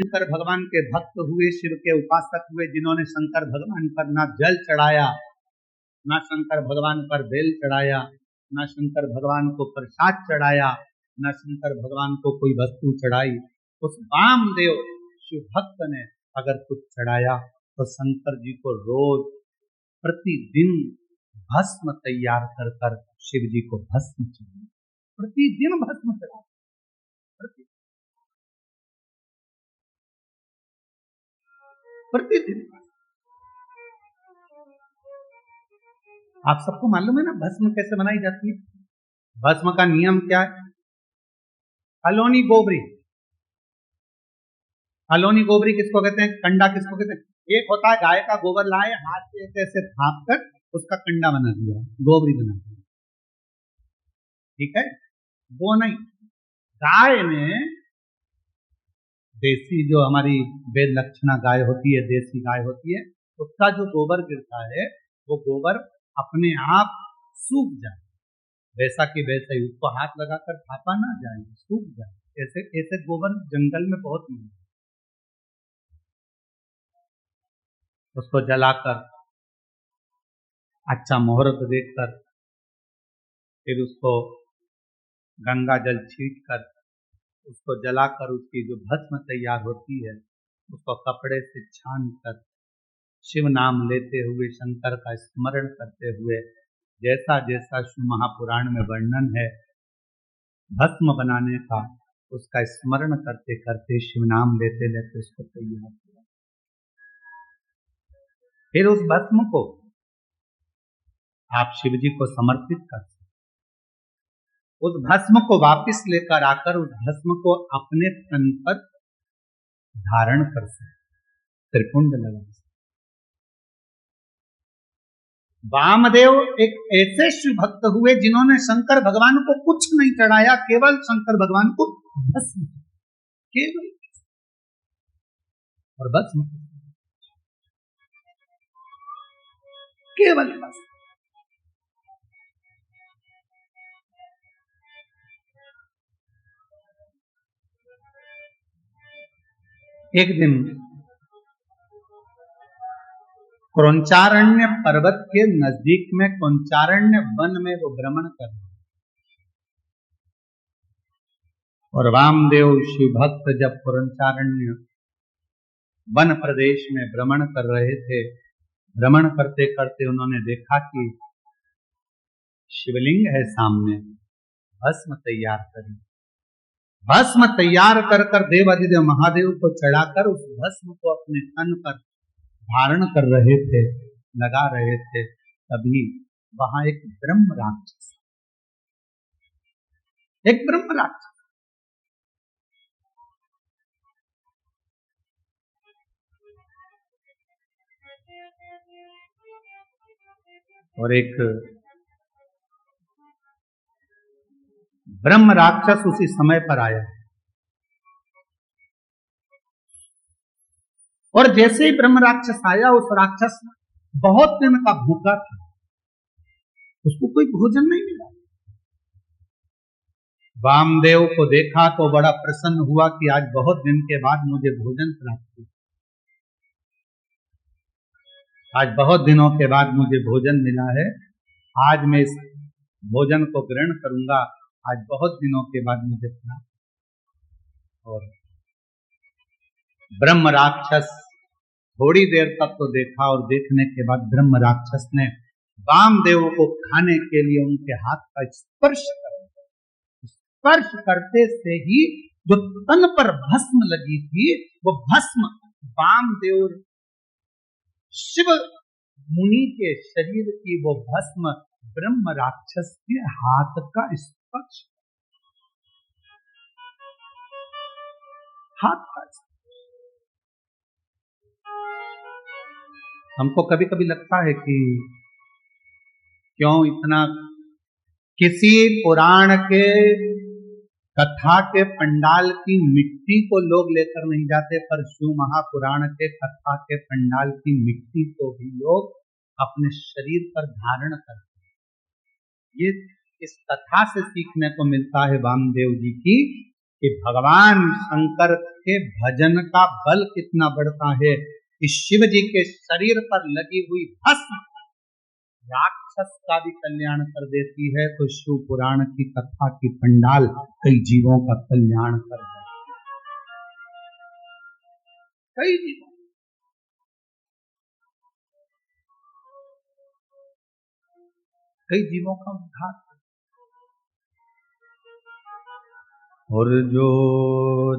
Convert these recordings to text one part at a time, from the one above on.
शंकर भगवान के भक्त हुए, शिव के उपासक हुए, जिन्होंने शंकर भगवान पर ना जल चढ़ाया, ना शंकर भगवान पर बेल चढ़ाया, ना शंकर भगवान को प्रसाद चढ़ाया, ना शंकर भगवान को कोई वस्तु चढ़ाई, उस वामदेव शिव भक्त ने अगर कुछ चढ़ाया तो शंकर जी को रोज प्रतिदिन भस्म तैयार कर कर शिव जी को भस्म चाहिए, प्रतिदिन भस्म चढ़ाया, प्रतिदिन। आप सबको मालूम है ना भस्म कैसे बनाई जाती है? भस्म का नियम क्या है? अलोनी गोबरी, अलोनी गोबरी किसको कहते हैं? कंडा किसको कहते हैं? एक होता है गाय का गोबर लाए, हाथ से ऐसे ऐसे थाप कर उसका कंडा बना दिया, गोबरी बना दिया, ठीक है? वो नहीं, गाय में देसी जो हमारी वेद लक्षणा गाय होती है, देसी गाय होती है, उसका जो गोबर गिरता है वो गोबर अपने आप सूख जाए, वैसा कि वैसा ही, उसको हाथ लगाकर थापा ना जाए, सूख जाए। ऐसे ऐसे गोबर जंगल में बहुत मिलते, उसको जलाकर अच्छा मुहूर्त देखकर फिर उसको गंगा जल छीट कर उसको जलाकर उसकी जो भस्म तैयार होती है उसको कपड़े से छान कर शिव नाम लेते हुए, शंकर का स्मरण करते हुए, जैसा जैसा शिव महापुराण में वर्णन है भस्म बनाने का, उसका स्मरण करते करते शिव नाम लेते लेते उसको तैयार किया। फिर उस भस्म को आप शिव जी को समर्पित कर, उस भस्म को वापस लेकर आकर उस भस्म को अपने तन पर धारण कर सकते, त्रिपुंड लगा सकते। वामदेव एक ऐसे शिव भक्त हुए जिन्होंने शंकर भगवान को कुछ नहीं चढ़ाया, केवल शंकर भगवान को भस्म, केवल और भस्म, केवल भस्म। एक दिन क्रौंचारण्य पर्वत के नजदीक में क्रौंचारण्य वन में वो भ्रमण कर रहे, और वामदेव शिव भक्त जब क्रौंचारण्य वन प्रदेश में भ्रमण कर रहे थे, भ्रमण करते करते उन्होंने देखा कि शिवलिंग है सामने, भस्म तैयार करी, भस्म तैयार कर कर देवाधिदेव महादेव को चढ़ाकर उस भस्म को अपने तन पर धारण कर रहे थे, लगा रहे थे। तभी वहां एक ब्रह्म राक्षस, एक ब्रह्म राक्षस और एक ब्रह्म राक्षस उसी समय पर आया, और जैसे ही ब्रह्म राक्षस आया, उस राक्षस बहुत दिन का भूखा था, उसको कोई भोजन नहीं मिला। वामदेव को देखा तो बड़ा प्रसन्न हुआ कि आज बहुत दिन के बाद मुझे भोजन प्राप्त हुआ, आज बहुत दिनों के बाद मुझे भोजन मिला है, आज मैं इस भोजन को ग्रहण करूंगा, आज बहुत दिनों के बाद मुझे प्राप्त। और ब्रह्म राक्षस थोड़ी देर तक तो देखा, और देखने के बाद ब्रह्म राक्षस ने वामदेव को खाने के लिए उनके हाथ का स्पर्श कर, स्पर्श करते से ही जो तन पर भस्म लगी थी, वो भस्म वामदेव शिव मुनि के शरीर की वो भस्म ब्रह्म राक्षस के हाथ का स्पर्श, हाथ का स्पर्श। हमको कभी कभी लगता है कि क्यों इतना, किसी पुराण के कथा के पंडाल की मिट्टी को लोग लेकर नहीं जाते, पर शिव महापुराण के कथा के पंडाल की मिट्टी को भी लोग अपने शरीर पर धारण करते हैं। ये इस कथा से सीखने को मिलता है वामदेव जी की, कि भगवान शंकर के भजन का बल कितना बढ़ता है कि शिव जी के शरीर पर लगी हुई भस्म राक्षस का भी कल्याण कर देती है, तो शिव पुराण की कथा की पंडाल कई जीवों का कल्याण कर देती है, कई जीवों का उद्धार। और जो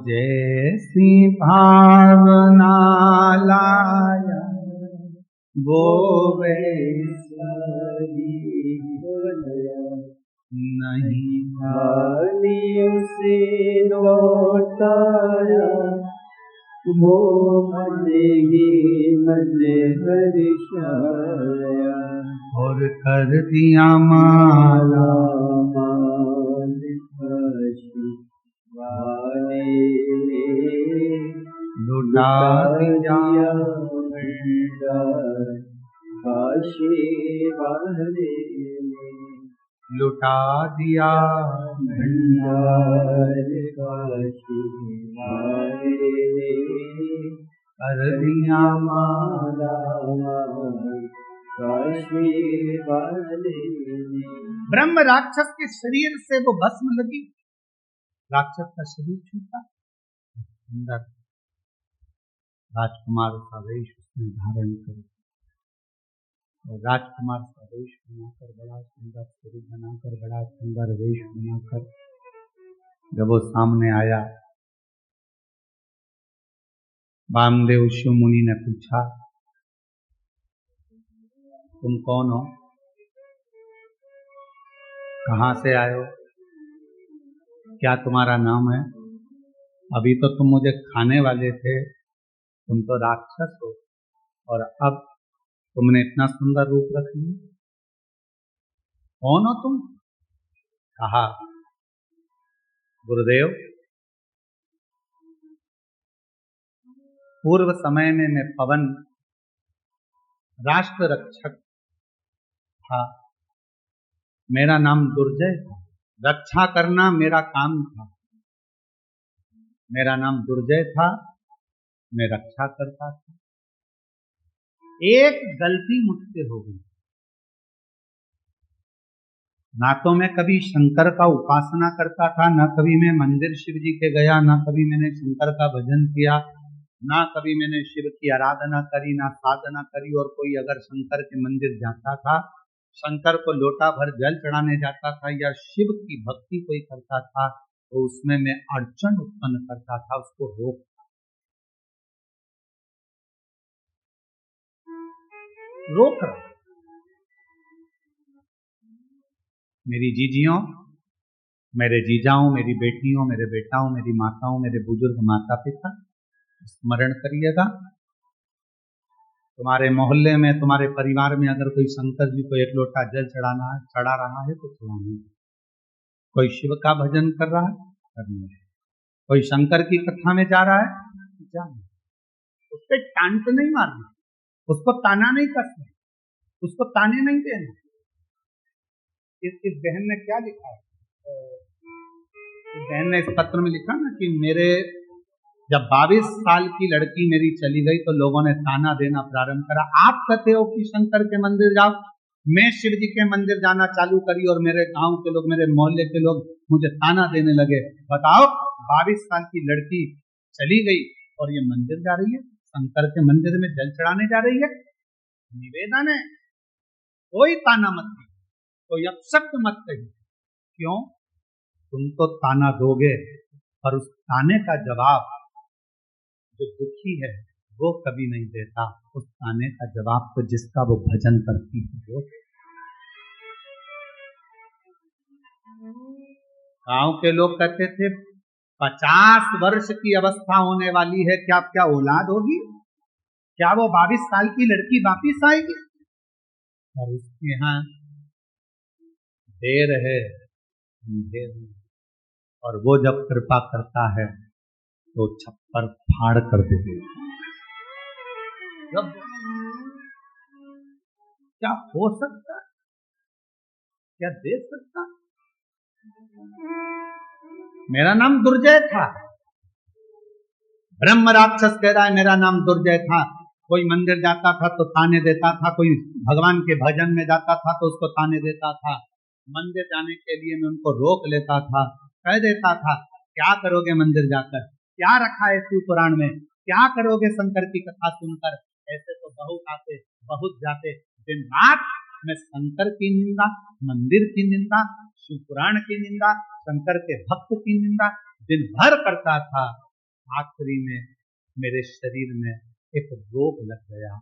जैसी भावना लाया वो वैसा नहीं खाली उसे लौटाया, वो मजे हर्षाया और कर दिया माला लुटा दिया काशी वाले, लुटा दिया भंडार काशी वाले, कर दिया माला काशी वाले। ब्रह्म राक्षस के शरीर से वो भस्म लगी, राक्षस का शरीर छूटा, अंदर राजकुमार का वेश उसने धारण कर और राजकुमार का वेश बनाकर बड़ा सुंदर स्वरूप बनाकर बड़ा सुंदर वेश बनाकर जब वो सामने आया, वामदेव शिव मुनि ने पूछा तुम कौन हो, कहाँ से आए हो, क्या तुम्हारा नाम है, अभी तो तुम मुझे खाने वाले थे, तुम तो राक्षस हो और अब तुमने इतना सुंदर रूप रख लिया, कौन हो तुम। कहा गुरुदेव पूर्व समय में मैं पवन राष्ट्र रक्षक था, मेरा नाम दुर्जय था, रक्षा करना मेरा काम था, मेरा नाम दुर्जय था, मैं रक्षा करता था। एक गलती मुझसे हो गई, ना तो मैं कभी शंकर का उपासना करता था, ना कभी मैं मंदिर शिव जी के गया, ना कभी मैंने शंकर का भजन किया, ना कभी मैंने शिव की आराधना करी, ना साधना करी। और कोई अगर शंकर के मंदिर जाता था, शंकर को लोटा भर जल चढ़ाने जाता था या शिव की भक्ति कोई करता था, तो उसमें मैं अड़चन उत्पन्न करता था, उसको रोक रहा। मेरी जीजियों, मेरे जीजाओं, मेरी बेटियों, मेरे बेटाओं, मेरी माताओं, मेरे बुजुर्ग माता पिता, स्मरण करिएगा, तुम्हारे मोहल्ले में, तुम्हारे परिवार में अगर कोई शंकर जी को एक लोटा जल चढ़ा रहा है तो चढ़ाने, कोई शिव का भजन कर रहा है करने, कोई शंकर की कथा में जा रहा है जाने, उस पर टांट नहीं मारना, उसको ताना नहीं कसना, उसको ताने नहीं देना। इस बहन ने क्या लिखा है, इस बहन ने इस पत्र में लिखा ना कि मेरे जब 22 साल की लड़की मेरी चली गई तो लोगों ने ताना देना प्रारंभ करा। आप कहते हो कि शंकर के मंदिर जाओ, मैं शिव जी के मंदिर जाना चालू करी और मेरे गांव के लोग, मेरे मोहल्ले के लोग मुझे ताना देने लगे। बताओ, 22 साल की लड़की चली गई और ये मंदिर जा रही है, शंकर के मंदिर में जल चढ़ाने जा रही है। निवेदन है, कोई ताना मत कही, कोई अपशब्द मत कही। क्यों? तुम तो ताना दोगे, पर उस ताने का जवाब जो दुखी है वो कभी नहीं देता। उस ताने का जवाब तो जिसका वो भजन करती है वो। गांव के लोग कहते थे 50 वर्ष की अवस्था होने वाली है, क्या औलाद होगी, क्या वो 22 साल की लड़की वापिस आएगी। और उसके यहाँ देर है, और वो जब कृपा करता है तो छप्पर फाड़ कर देते। क्या हो सकता, क्या दे सकता। मेरा नाम दुर्जय था। ब्रह्म राक्षस कह रहा है मेरा नाम दुर्जय था। कोई मंदिर जाता था तो ताने देता था, कोई भगवान के भजन में जाता था तो उसको ताने देता था। मंदिर जाने के लिए मैं उनको रोक लेता था, कह देता था क्या करोगे मंदिर जाकर, क्या रखा है शिव पुराण में, क्या करोगे शंकर की कथा सुनकर। ऐसे तो बहुत आते बहुत जाते, दिन रात मैं शंकर की निंदा, मंदिर की निंदा, शिव पुराण की निंदा, शंकर के भक्त की निंदा दिन भर करता था। आखिरी में मेरे शरीर में एक रोग लग गया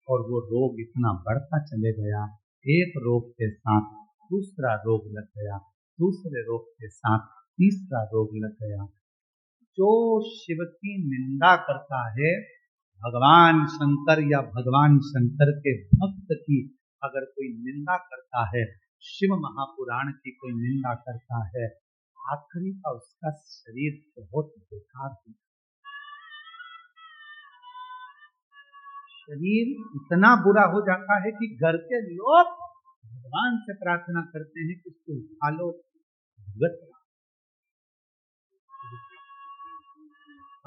और वो रोग इतना बढ़ता चले गया, एक रोग के साथ दूसरा रोग लग गया, दूसरे रोग के साथ तीसरा रोग लग गया। जो शिव की निंदा करता है, भगवान शंकर या भगवान शंकर के भक्त की अगर कोई निंदा करता है, शिव महापुराण की कोई निंदा करता है, आखिरी का उसका शरीर बहुत बेकार हो, शरीर इतना बुरा हो जाता है कि घर के लोग भगवान से प्रार्थना करते हैं कि इसको उठा लो, भगत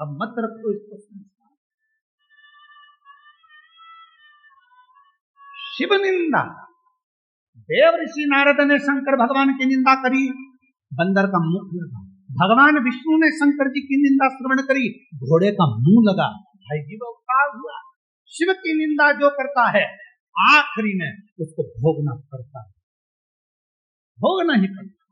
अब मत रखो इसको संसार। शिव निंदा, देव ऋषि नारद ने शंकर भगवान की निंदा करी, बंदर का मुंह लगा। भगवान विष्णु ने शंकर जी की निंदा श्रवण करी, घोड़े का मुंह लगा। भाई जी वो काल हुआ। शिव की निंदा जो करता है आखिरी में उसको भोगना पड़ता है, भोगना ही पड़ता।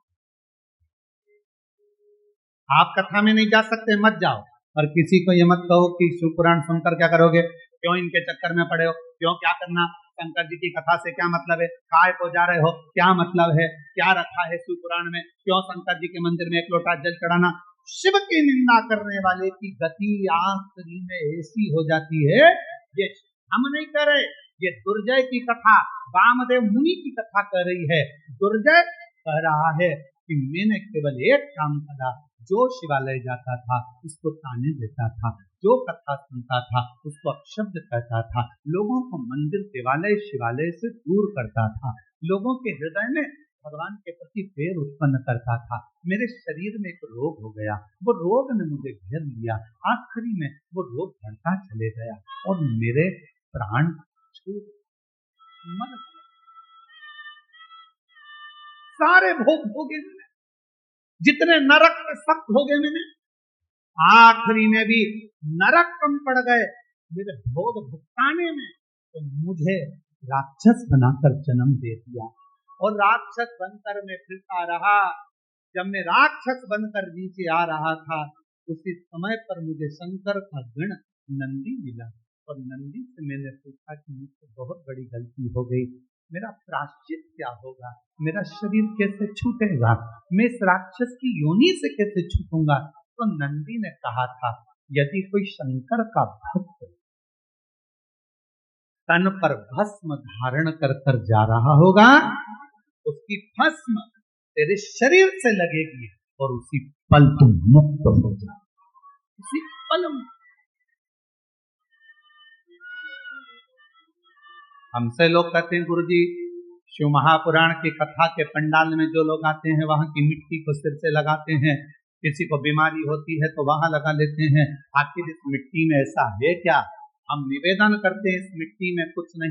आप कथा में नहीं जा सकते, मत जाओ। और किसी को ये मत कहो कि शिव पुराण सुनकर क्या करोगे, क्यों इनके चक्कर में पड़े हो, क्यों क्या करना, शंकर जी की कथा से क्या मतलब है, काय को जा रहे हो, क्या मतलब है, क्या रखा है शिव पुराण में, क्यों शंकर जी के मंदिर में एक लोटा जल चढ़ाना। शिव की निंदा करने वाले की गति आखिरी में ऐसी हो जाती है, ये हम नहीं कर रहे, ये दुर्जय की कथा वामदेव मुनि की कथा कर रही है। दुर्जय कह रहा है कि मैंने केवल एक काम करा, जो शिवालय जाता था उसको ताने देता था, जो कथा सुनता था उसको अपशब्द कहता था, लोगों को मंदिर देवालय शिवालय से दूर करता था, लोगों के हृदय में भगवान के प्रति प्रेम उत्पन्न करता था। मेरे शरीर में एक रोग हो गया, वो रोग ने मुझे घेर लिया, आखिरी में वो रोग बढ़ता चले गया और मेरे प्राण छूट मर गए। सारे भोग भोगे मैंने, जितने नरक में सब भोगे मैंने, आखिरी में भी नरक कम पड़ गए मेरे भोग भुगताने में, तो मुझे राक्षस बनाकर जन्म दे दिया और राक्षस बनकर मैं फिरता रहा। जब मैं राक्षस बनकर नीचे आ रहा था उसी समय पर मुझे शंकर का गण नंदी मिला और नंदी से मैंने पूछा कि मुझसे बहुत बड़ी गलती हो गई, मेरा प्रायश्चित क्या होगा, मेरा शरीर कैसे छूटेगा, मैं इस राक्षस की योनि से कैसे छूटूंगा। तो नंदी ने कहा था यदि कोई शंकर का भक्त तन पर भस्म धारण कर कर जा रहा होगा, उसकी भस्म तेरे शरीर से लगेगी और उसी पल तुम मुक्त हो जाओ, उसी पल। हमसे लोग कहते हैं गुरुजी शिव महापुराण की कथा के पंडाल में जो लोग आते हैं वहां की मिट्टी को सिर से लगाते हैं, किसी को बीमारी होती है तो वहां लगा लेते हैं। आखिर इस मिट्टी में ऐसा है क्या? हम निवेदन करते हैं इस मिट्टी में कुछ नहीं